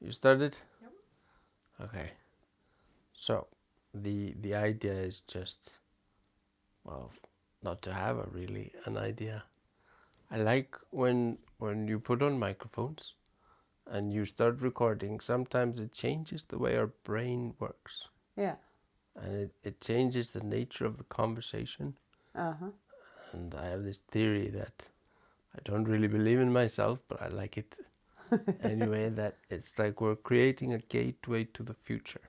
You started? Yep. Okay. So, the idea is just, well, not to have a really an idea. I like when you put on microphones and you start recording, sometimes it changes the way our brain works. Yeah. And it changes the nature of the conversation. Uh-huh. And I have this theory that I don't really believe in myself, but I like it anyway, that it's like we're creating a gateway to the future.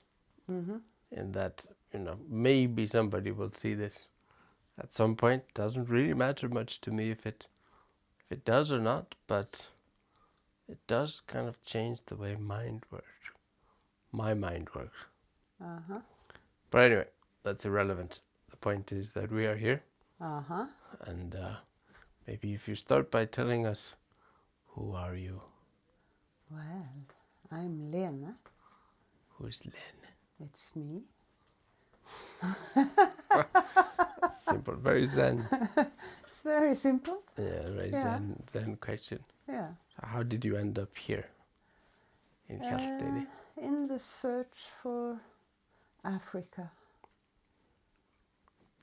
Mm-hmm. And that, maybe somebody will see this at some point. Doesn't really matter much to me if it does or not, but it does kind of change the way my mind works. Uh-huh. But anyway, that's irrelevant. The point is that we are here, Uh-huh. and maybe if you start by telling us, who are you? Well, I'm Lene. Who's Lene? It's me. Simple, very zen. It's very simple. Yeah, very Yeah. zen question. Yeah. So how did you end up here in Hjalteyri? In the search for Africa.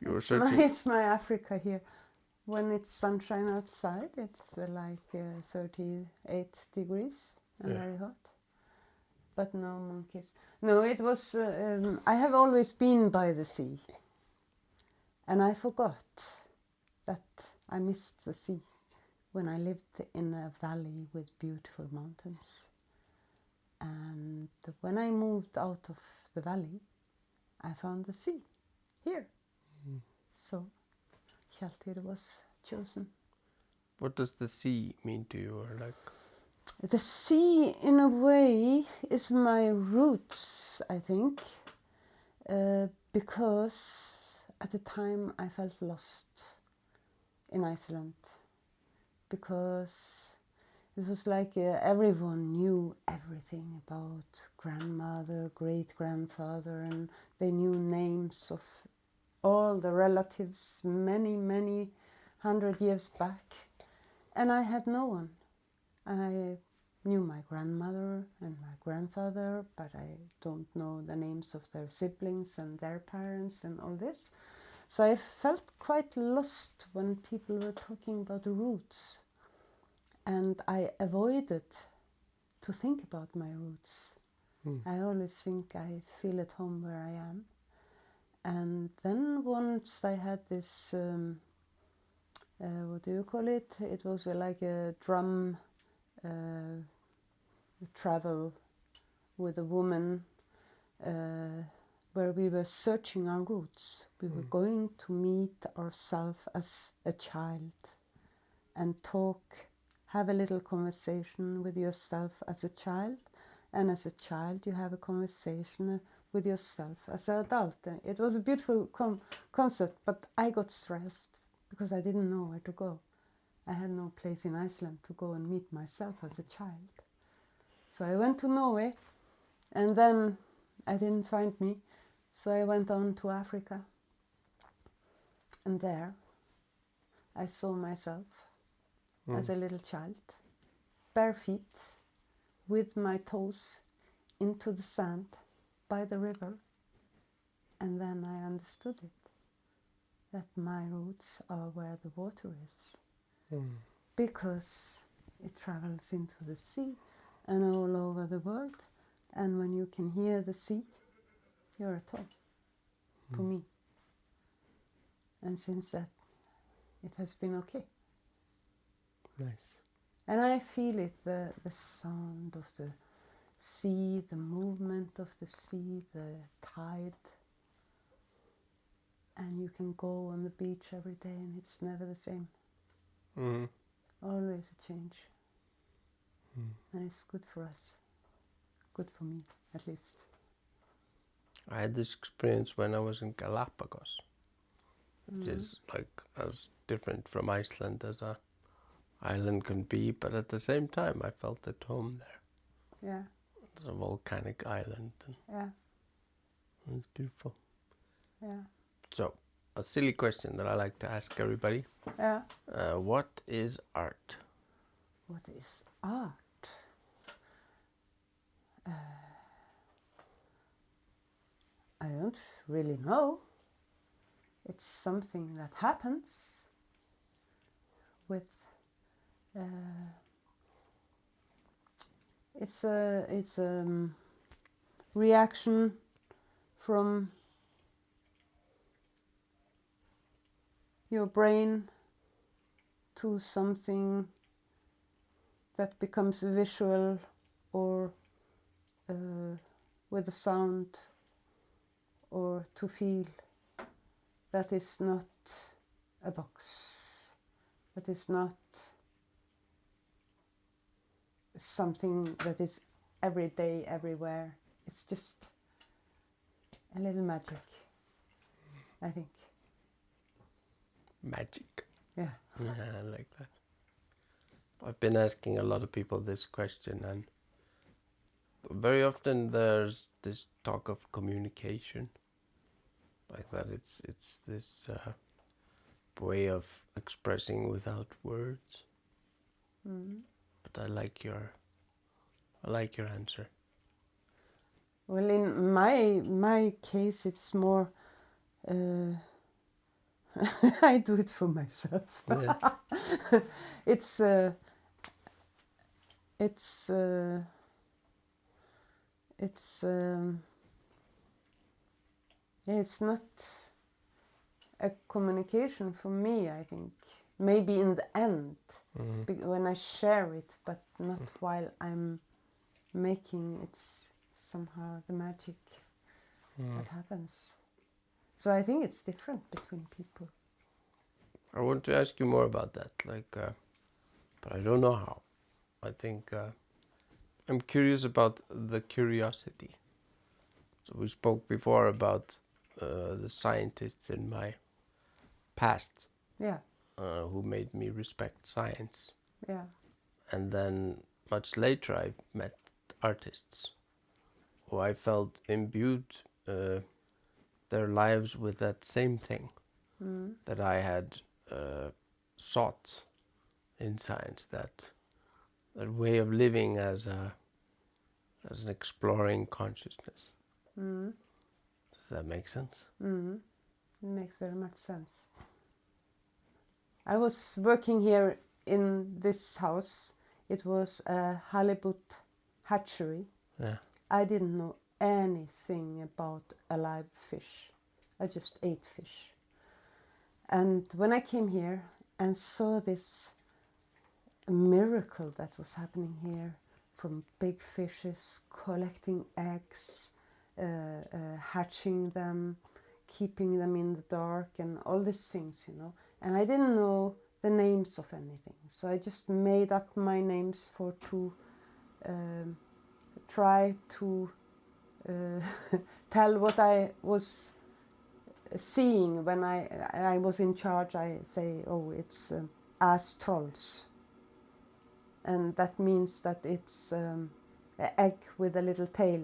You were It's searching. it's my Africa here. When it's sunshine outside, it's like 38 degrees and Yeah. very hot. But no monkeys. No, it was. I have always been by the sea, and I forgot that I missed the sea when I lived in a valley with beautiful mountains. And when I moved out of the valley, I found the sea here. So Hjalteyri was chosen. What does the sea mean to you, or like? The sea, in a way, is my roots, I think, because at the time I felt lost in Iceland, because it was like everyone knew everything about grandmother, great-grandfather, and they knew names of all the relatives many, many 100 years back. And I had no one. I knew my grandmother and my grandfather, but I don't know the names of their siblings and their parents and all this. So I felt quite lost when people were talking about the roots. And I avoided to think about my roots. I always think I feel at home where I am. And then once I had this, what do you call it? It was like a drum travel with a woman where we were searching our roots. We were going to meet ourselves as a child and talk, have a little conversation with yourself as a child, and as a child you have a conversation with yourself as an adult. It was a beautiful concept, but I got stressed because I didn't know where to go. I had no place in Iceland to go and meet myself as a child. So I went to Norway, and then I didn't find me, so I went on to Africa. And there I saw myself as a little child, bare feet, with my toes into the sand by the river. And then I understood it, that my roots are where the water is, because it travels into the sea and all over the world. And when you can hear the sea, you're at home, for me. And since that, it has been okay. Nice. And I feel it, the sound of the sea, the movement of the sea, the tide. And you can go on the beach every day and it's never the same. Always a change. And it's good for us. Good for me, at least. I had this experience when I was in Galapagos, which is like as different from Iceland as a island can be, but at the same time I felt at home there. Yeah. It's a volcanic island, and Yeah. it's beautiful. Yeah. So, a silly question that I like to ask everybody. Yeah. What is art? What is art? don't really know. It's something that happens with. It's a reaction from your brain to something that becomes visual or with a sound or to feel. That is not a box. That is not something that is every day, everywhere. It's just a little magic, I think. Magic. Yeah. Yeah, I like that. I've been asking a lot of people this question, and very often there's this talk of communication, like that. It's this way of expressing without words. Mm. But I like your answer. Well, in my case, it's more. I do it for myself. Yeah. it's it's it's yeah, it's not a communication for me, I think. Maybe in the end, when I share it, but not while I'm making. It's somehow the magic that happens. So I think it's different between people. I want to ask you more about that, but I don't know how. I think I'm curious about the curiosity. So we spoke before about the scientists in my past Yeah, who made me respect science. yeah. And then much later I met artists who I felt imbued their lives with that same thing that I had sought in science, that way of living as an exploring consciousness. Does that make sense? It makes very much sense. I was working here in this house. It was a halibut hatchery. Yeah. I didn't know anything about a live fish. I just ate fish. And when I came here and saw this miracle that was happening here, from big fishes collecting eggs, hatching them, keeping them in the dark, and all these things, And I didn't know the names of anything, so I just made up my names for to try to tell what I was seeing when I was in charge. I say, oh, it's ass trolls. And that means that it's an egg with a little tail.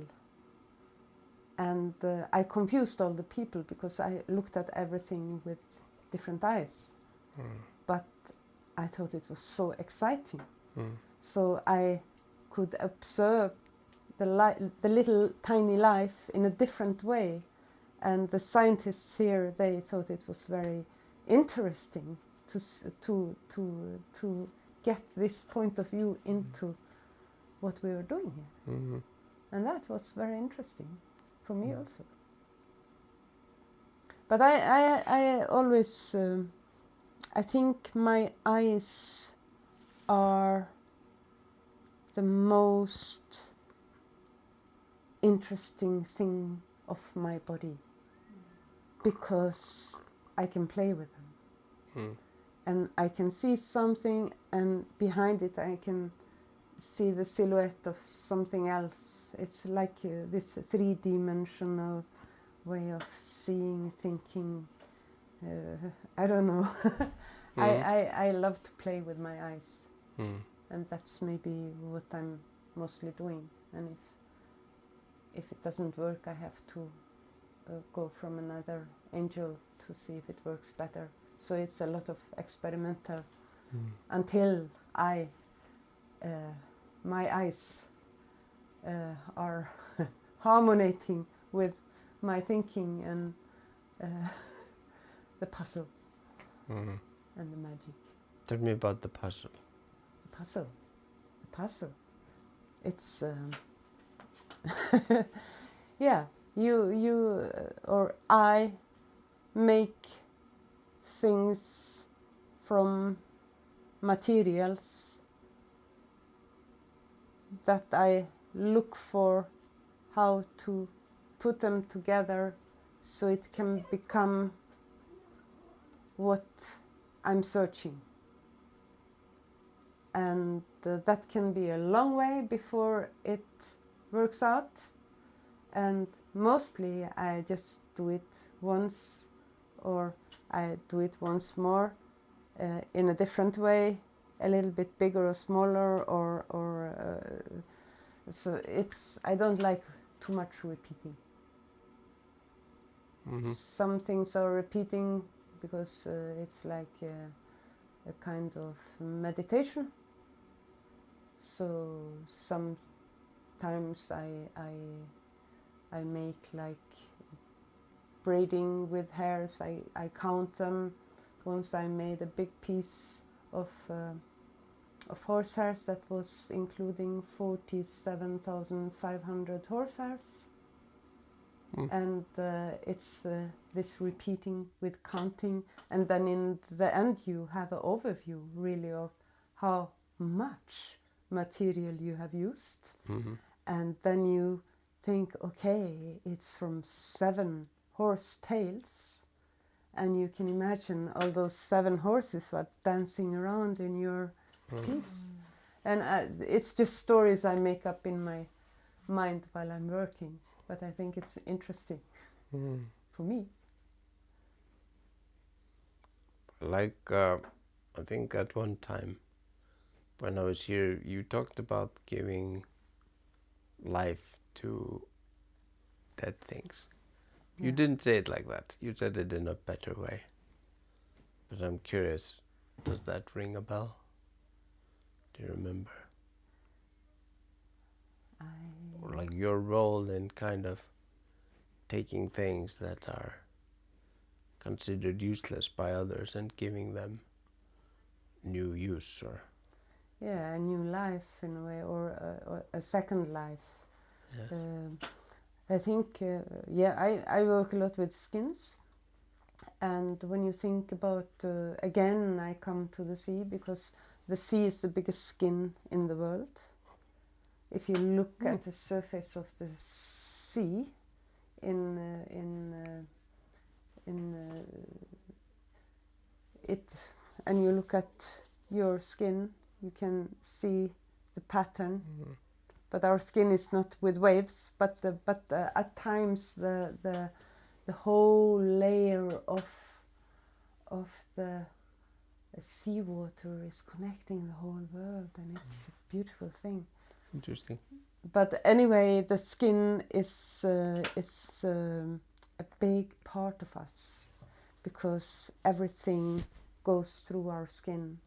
And I confused all the people because I looked at everything with different eyes. But I thought it was so exciting. So I could observe the little tiny life in a different way. And the scientists here, they thought it was very interesting to get this point of view into what we were doing here. And that was very interesting for me also. But I always, I think my eyes are the most interesting thing of my body, because I can play with them. And I can see something, and behind it I can see the silhouette of something else. It's like this three-dimensional way of seeing, thinking. I don't know. I love to play with my eyes. And that's maybe what I'm mostly doing. And if it doesn't work, I have to go from another angel to see if it works better. So it's a lot of experimental until my eyes are harmonizing with my thinking and the puzzle Mm. and the magic. Tell me about the puzzle. The puzzle. It's yeah. You or I make things from materials that I look for how to put them together so it can become what I'm searching. And that can be a long way before it works out. And mostly I just do it once, or I do it once more in a different way, a little bit bigger or smaller, so it's, I don't like too much repeating. Mm-hmm. Some things are repeating because it's like a kind of meditation. So sometimes I make like braiding with hairs. I count them. Once I made a big piece of horse hairs that was including 47,500 horse hairs. And it's this repeating with counting, and then in the end you have an overview really of how much material you have used. Mm-hmm. And then you think, okay, it's from 7 horse tails, and you can imagine all those 7 horses are dancing around in your piece. And it's just stories I make up in my mind while I'm working, but I think it's interesting for me. Like, I think at one time when I was here, you talked about giving life to dead things. Yeah. You didn't say it like that. You said it in a better way. But I'm curious, does that ring a bell? Do you remember? Or like your role in kind of taking things that are considered useless by others and giving them new use, or Yeah, a new life in a way, or a second life. yes. I think, I work a lot with skins. And when you think about, again, I come to the sea because the sea is the biggest skin in the world. If you look at the surface of the sea it, and you look at your skin, you can see the pattern. But our skin is not with waves. But at times the whole layer of the seawater is connecting the whole world, and it's a beautiful thing. Interesting. But anyway, the skin is a big part of us, because everything goes through our skin.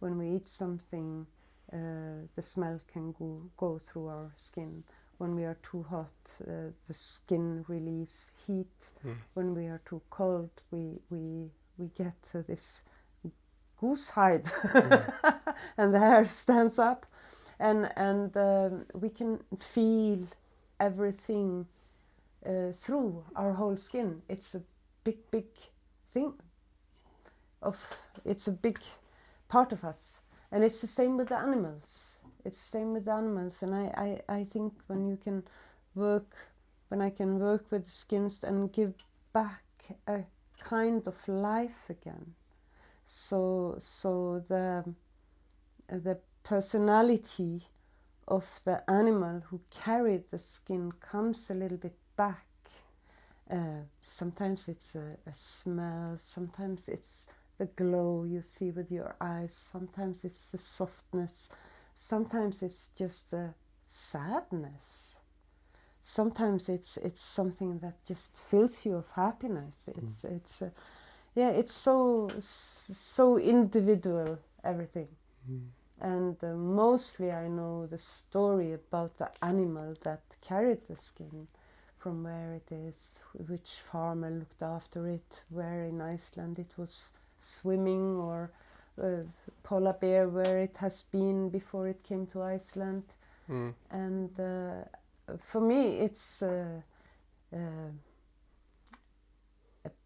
When we eat something, the smell can go through our skin. When we are too hot, the skin release heat. When we are too cold, we get this goose hide, and the hair stands up, and we can feel everything through our whole skin. It's a big thing. It's a big part of us, and it's the same with the animals. And I think when I can work with skins and give back a kind of life again, so the personality of the animal who carried the skin comes a little bit back. Sometimes it's a smell, sometimes it's the glow you see with your eyes, sometimes it's the softness, sometimes it's just a sadness, sometimes it's something that just fills you of happiness. It's so individual, everything. And mostly I know the story about the animal that carried the skin. from where it is, which farmer looked after it, where in Iceland it was swimming, or polar bear where it has been before it came to Iceland. And for me it's a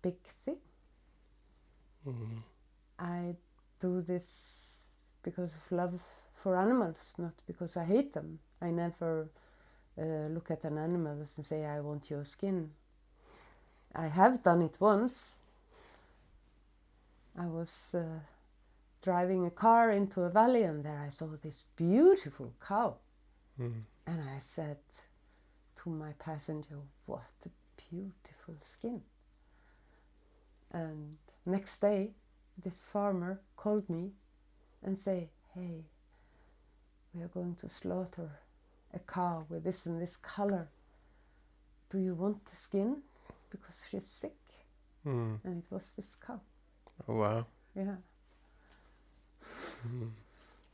big thing. I do this because of love for animals, not because I hate them. I never look at an animal and say, I want your skin. I have done it once. I was driving a car into a valley, and there I saw this beautiful cow. And I said to my passenger, what a beautiful skin. And next day, this farmer called me and said, hey, we are going to slaughter a cow with this and this color. Do you want the skin? Because she's sick. And it was this cow. Oh, wow. Yeah.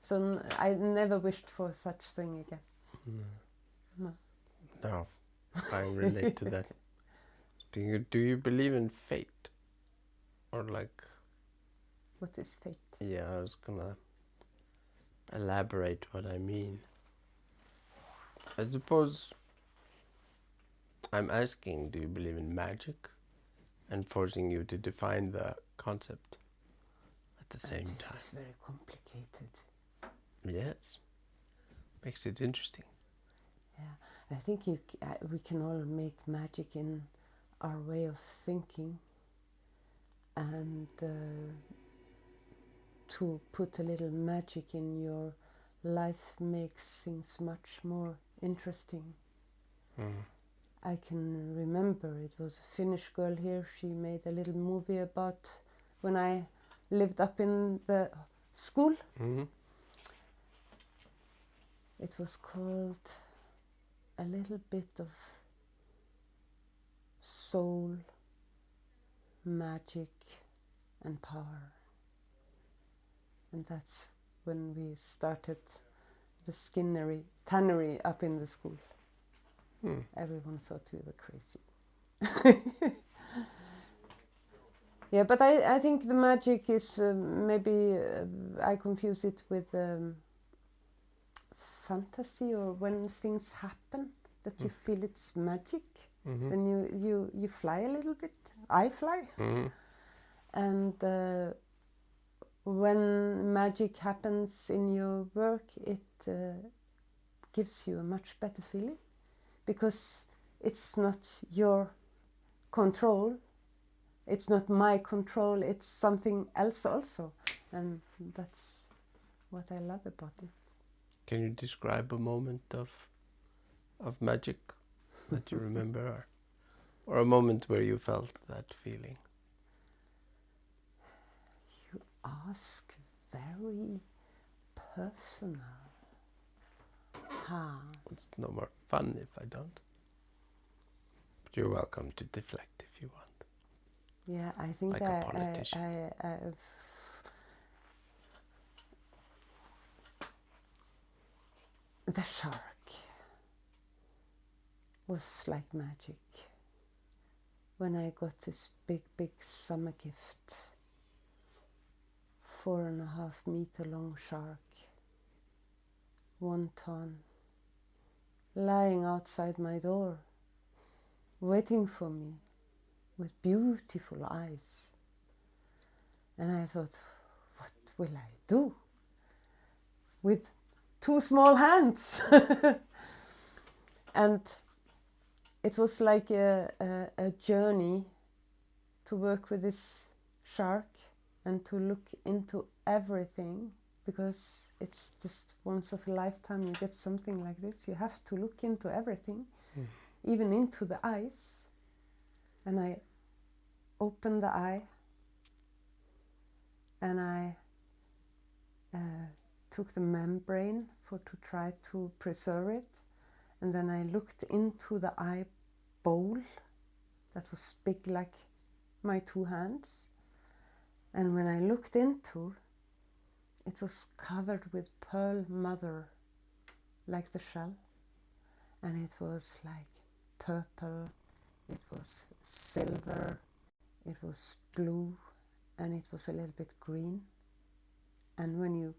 So I never wished for such thing again. No. No, I relate to that. Do you believe in fate? Or like... What is fate? Yeah, I was gonna elaborate what I mean. I suppose I'm asking, do you believe in magic? And forcing you to define the concept at the same time. It's very complicated. Yes. Makes it interesting. Yeah, I think we can all make magic in our way of thinking, and to put a little magic in your life makes things much more interesting. I can remember it was a Finnish girl here, she made a little movie about when I lived up in the school. It was called A Little Bit of Soul, Magic and Power. And that's when we started the tannery up in the school. Everyone thought we were crazy. Yeah, but I think the magic is maybe I confuse it with fantasy, or when things happen that you feel it's magic. Then you fly a little bit. I fly. And when magic happens in your work, it gives you a much better feeling, because it's not your control, it's not my control, it's something else also, and that's what I love about it. Can you describe a moment of magic that you remember, or a moment where you felt that feeling? You ask very personal. It's no more fun if I don't. But you're welcome to deflect if you want. Yeah, I think like a politician. The shark was like magic. When I got this big summer gift, 4.5 meter long shark, 1 ton, lying outside my door, waiting for me with beautiful eyes. And I thought, what will I do with 2 small hands? And it was like a journey to work with this shark and to look into everything, because it's just once of a lifetime you get something like this. You have to look into everything, even into the eyes. And I opened the eye, and I took the membrane to try to preserve it. And then I looked into the eye bowl that was big like my 2 hands. And when I looked into, it was covered with pearl mother, like the shell. And it was like purple, it was silver, it was blue, and it was a little bit green. And when you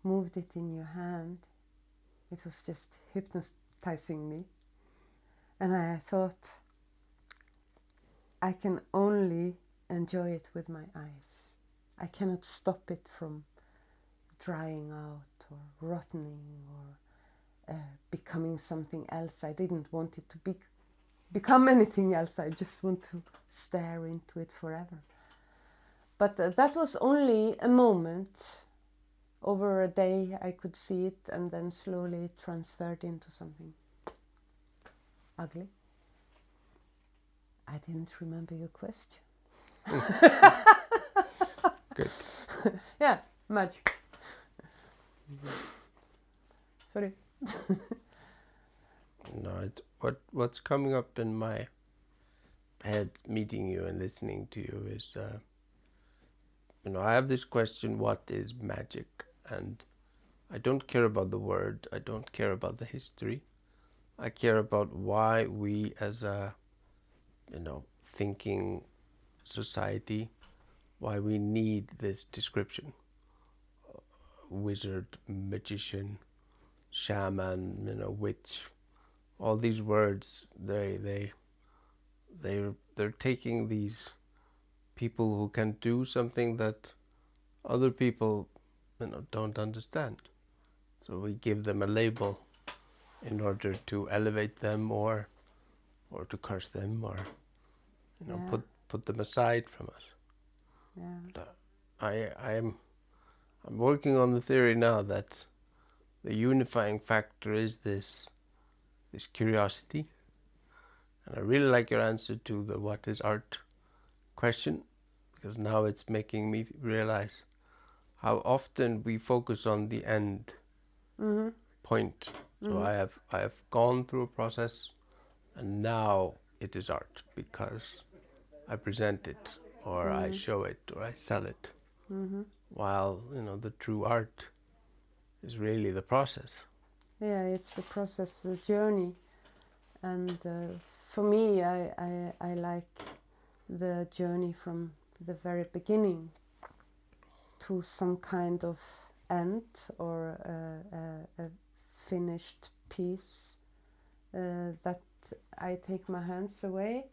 moved it in your hand, it was just hypnotizing me. And I thought, I can only enjoy it with my eyes. I cannot stop it from drying out or rotting or becoming something else. I didn't want it to become anything else. I just want to stare into it forever. But that was only a moment. Over a day I could see it, and then slowly it transferred into something ugly. I didn't remember your question. Good. Yeah, magic. Sorry. No, what's coming up in my head meeting you and listening to you is, I have this question, what is magic? And I don't care about the word, I don't care about the history. I care about why we as a, thinking society, why we need this description. Wizard, magician, shaman, witch, all these words, they're taking these people who can do something that other people don't understand. So we give them a label in order to elevate them or to curse them or put them aside from us. Yeah. I'm working on the theory now that the unifying factor is this curiosity. And I really like your answer to the what is art question, because now it's making me realize how often we focus on the end point. So I have gone through a process, and now it is art because I present it or I show it or I sell it. While the true art is really the process. Yeah, it's the process, the journey. And for me, I like the journey from the very beginning to some kind of end or a finished piece that I take my hands away,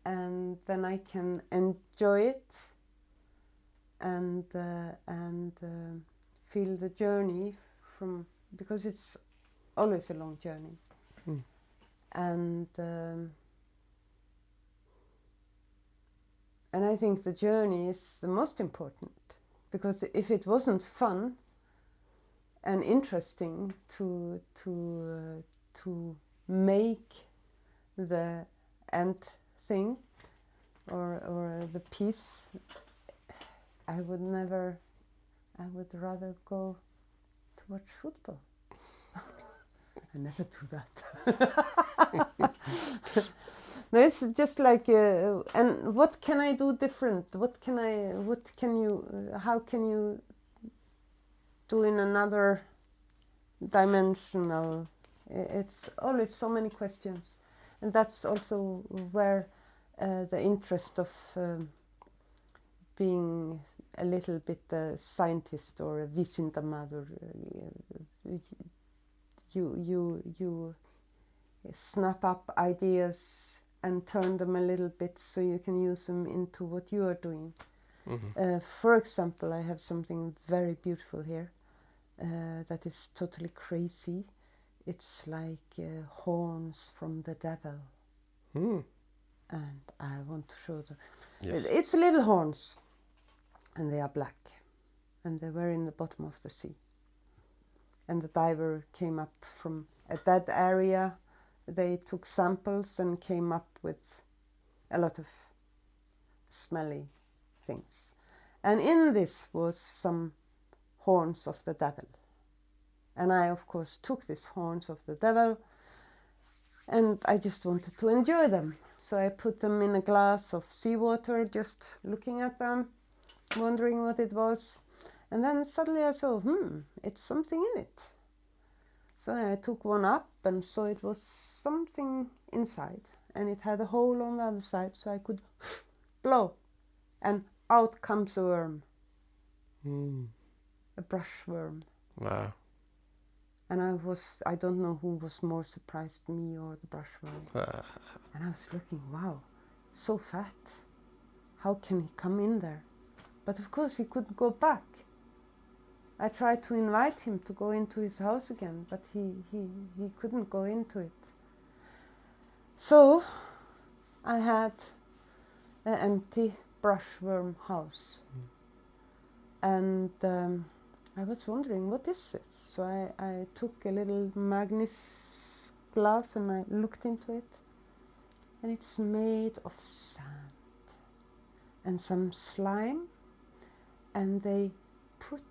and then I can enjoy it and feel the journey from, because it's always a long journey. And I think the journey is the most important, because if it wasn't fun and interesting to make the end thing or the piece, I would rather go to watch football. I never do that. No, it's just like, and what can I do different? How can you do in another dimensional? It's always so many questions. And that's also where the interest of being a little bit a scientist or a vísindamaður, you snap up ideas and turn them a little bit so you can use them into what you are doing. For example, I have something very beautiful here that is totally crazy. It's like horns from the devil. And I want to show them. Yes. It's little horns, and they are black, and they were in the bottom of the sea. And the diver came up from a dead area. They took samples and came up with a lot of smelly things. And in this was some horns of the devil. And I, of course, took these horns of the devil, and I just wanted to enjoy them. So I put them in a glass of seawater, just looking at them, wondering what it was. And then suddenly I saw, it's something in it. So I took one up and saw it was something inside, and it had a hole on the other side, so I could blow, and out comes a worm, a brush worm. Wow. And I don't know who was more surprised, me or the brush worm. And I was looking, wow, so fat. How can he come in there? But of course he couldn't go back. I tried to invite him to go into his house again, but he couldn't go into it. So I had an empty brushworm house. And I was wondering, what is this? So I took a little Magnus glass and I looked into it. And it's made of sand and some slime. And they put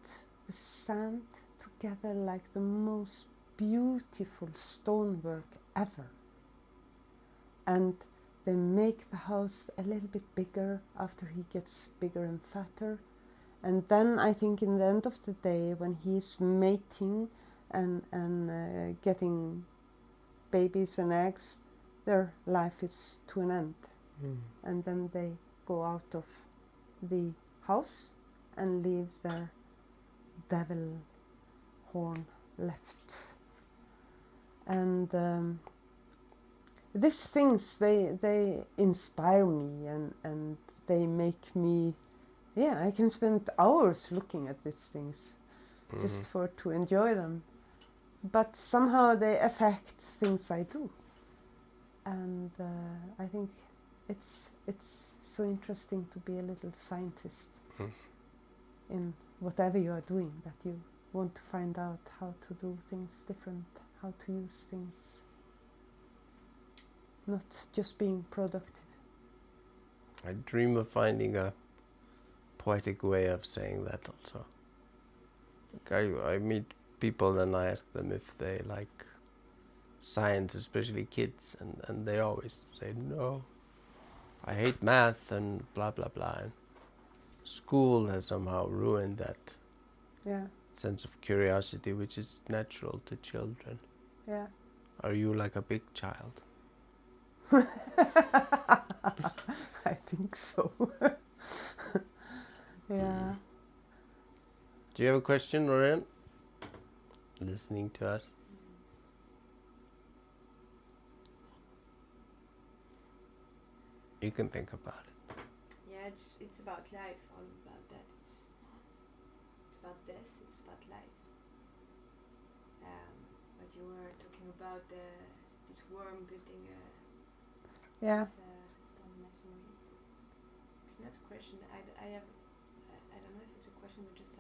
the sand together like the most beautiful stonework ever. And they make the house a little bit bigger after he gets bigger and fatter. And then I think in the end of the day, when he's mating and getting babies and eggs, their life is to an end. And then they go out of the house and leave their devil horn left. And these things, they inspire me and they make me, I can spend hours looking at these things just to enjoy them. But somehow they affect things I do. And I think it's so interesting to be a little scientist in whatever you are doing, that you want to find out how to do things different, how to use things, not just being productive. I dream of finding a poetic way of saying that also. Like I meet people and I ask them if they like science, especially kids, and they always say, no, I hate math and blah blah blah. And school has somehow ruined that sense of curiosity, which is natural to children. Yeah. Are you like a big child? I think so. Yeah. Do you have a question, Lorraine? Listening to us? You can think about it. Yeah, it's about life, all about that. It's about death, it's about life. But you were talking about this worm building this stone masonry. It's not a question. I don't know if it's a question or just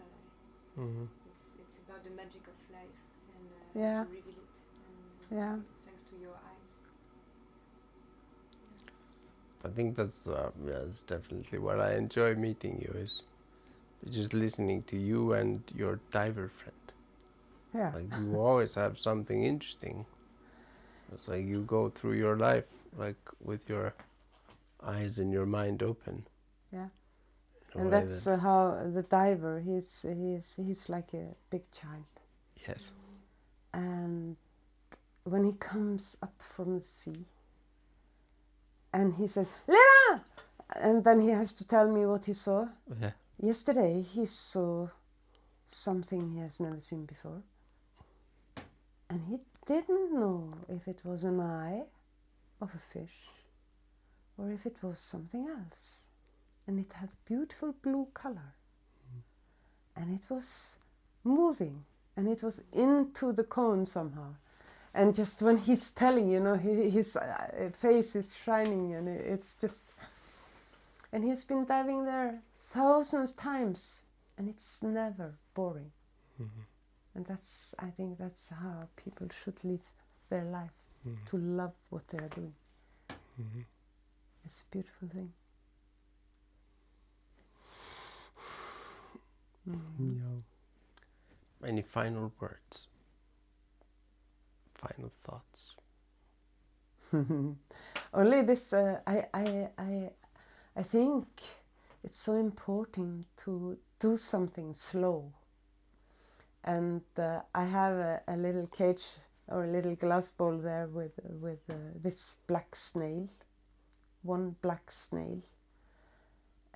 it's about the magic of life and to reveal it. And thanks to your eyes. I think that's definitely what I enjoy meeting you, is just listening to you and your diver friend. Yeah. Like you always have something interesting. It's like you go through your life like with your eyes and your mind open. Yeah. And that's how the diver, he's like a big child. Yes. And when he comes up from the sea, and he says, Lene! And then he has to tell me what he saw. Yeah. Yesterday he saw something he has never seen before. And he didn't know if it was an eye of a fish or if it was something else. And it had beautiful blue color. And it was moving. And it was into the cone somehow. And just when he's telling, his face is shining, and it's just... And he's been diving there thousands of times, and it's never boring. And I think that's how people should live their life, to love what they are doing. It's a beautiful thing. Any final words? Final thoughts? Only this, I think it's so important to do something slow And I have a little cage or a little glass bowl there with this black snail, one black snail,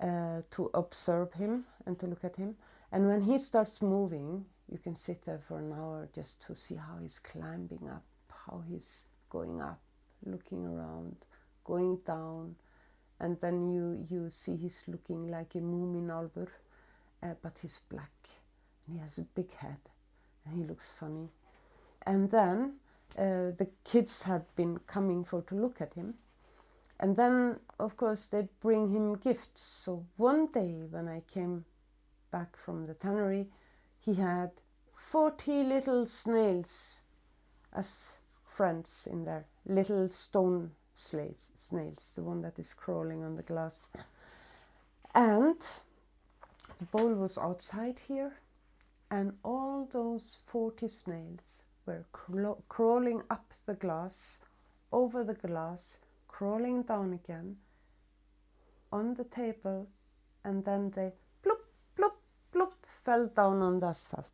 to observe him and to look at him. And when he starts moving, you can sit there for an hour just to see how he's climbing up, how he's going up, looking around, going down. And then you see he's looking like a Múmínálfur, but he's black. And he has a big head and he looks funny. And then the kids have been coming to look at him. And then, of course, they bring him gifts. So one day when I came back from the tannery, he had 40 little snails as friends in there, little stone snails, the one that is crawling on the glass. And the bowl was outside here, and all those 40 snails were crawling up the glass, over the glass, crawling down again on the table, and then they bloop, bloop, bloop, fell down on the asphalt.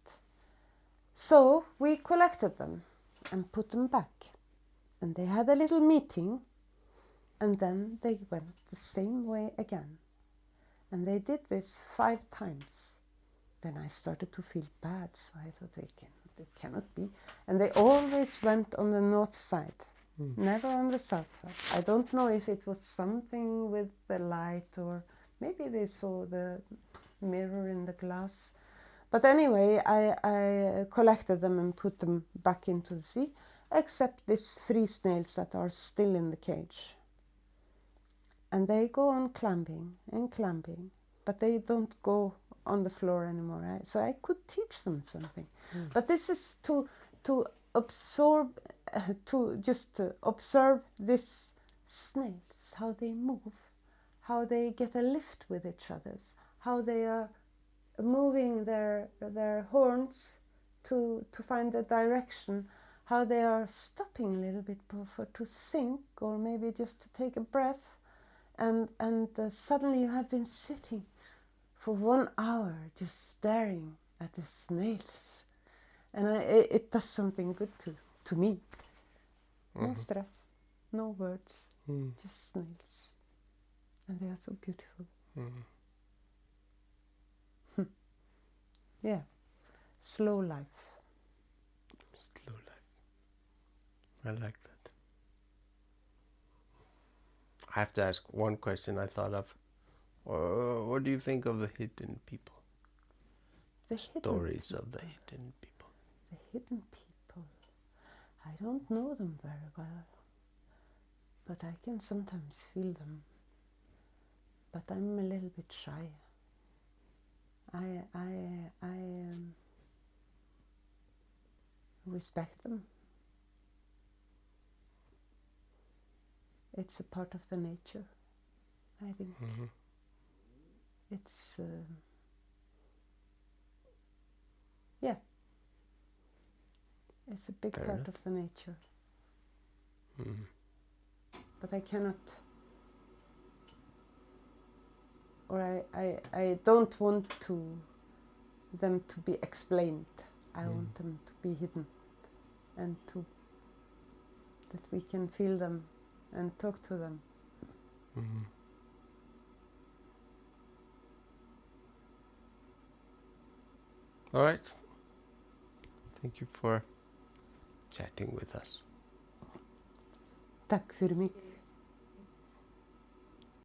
So we collected them and put them back. And they had a little meeting, and then they went the same way again. And they did this 5 times. Then I started to feel bad, so I thought it cannot be. And they always went on the north side, never on the south side. I don't know if it was something with the light, or maybe they saw the mirror in the glass. But anyway, I collected them and put them back into the sea, except these 3 snails that are still in the cage. And they go on climbing and climbing, but they don't go on the floor anymore. So I could teach them something. But this is to absorb, to observe these snails, how they move, how they get a lift with each other, how they are moving their horns to find the direction, how they are stopping a little bit to think, or maybe just to take a breath, and suddenly you have been sitting for 1 hour just staring at the snails, and it does something good to me. No stress, no words, just snails, and they are so beautiful. Yeah, slow life. Slow life. I like that. I have to ask one question I thought of. What do you think of the hidden people? The Stories of the hidden people. The hidden people. I don't know them very well, but I can sometimes feel them. But I'm a little bit shy. I respect them. It's a part of the nature, I think. It's yeah, it's a big Fair part enough. of the nature. But I cannot, or I don't want them to be explained. I want them to be hidden, and that we can feel them and talk to them. All right. Thank you for chatting with us. Tack för mycket.